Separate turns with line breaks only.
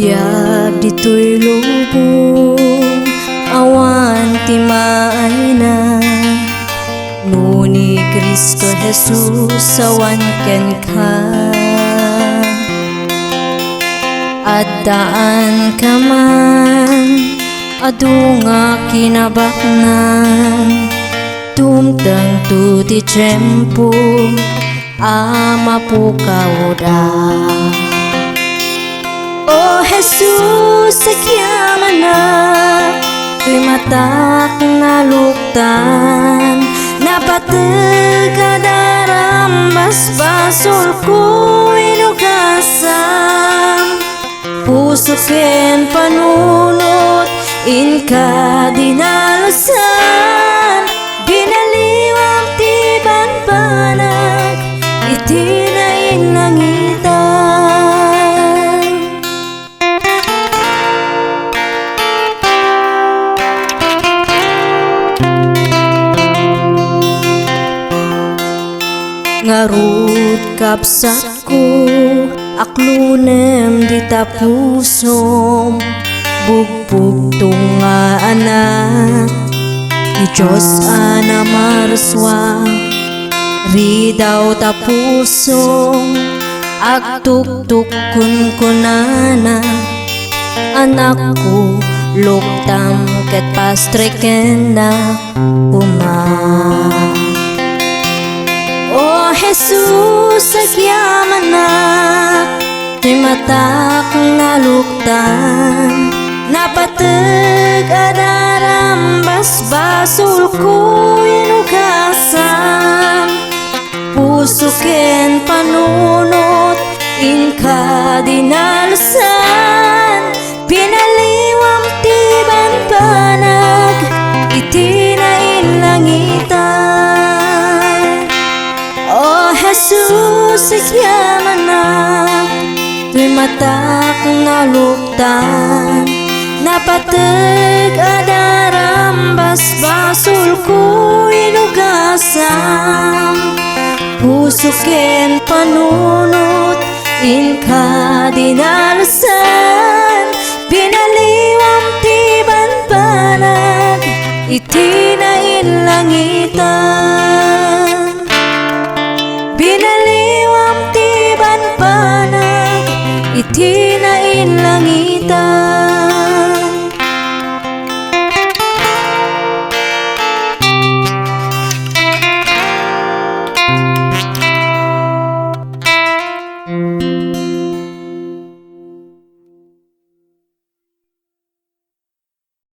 Biag dito'y lubong, awan ti maay na. Nuni Kristo Jesus awan ken ka. Addaan ka man, adu nga kinabaknan. Tumtang tu ti tiyempo, ama po kauda. O Jesus, sakyaman na, tuy matak na luktan. Napatag kadaram, basbasol ko inugasam. Puso ken panunot, inka dinalasan. Binaliwang tiban panag, itinayin langitan. Ngarut kapsak ko, aklunem di tapusom. Bugbog tunga anak, ni Diyos ana marswa. Ridaw tapusong, agtuktuk kun kunana. Anak ko, luktam ket pastreken na uma. O Jesus, agyaman na, tuy matak na luktan. Napatag adaram, basbasul ko inugasam. Puso ken panunot, inka dinalasan. Pinaliwang tiban panag, itinayin langitan. O Jesus, agyaman na, tuy matak na luktan. Napatag adaram, basbasul ko inugasam. Puso ken panunot, inka dinalasan. Pinaliwang tiban panag, itinayin langitan. Pinaliwang tiban panag, itinayin langitan.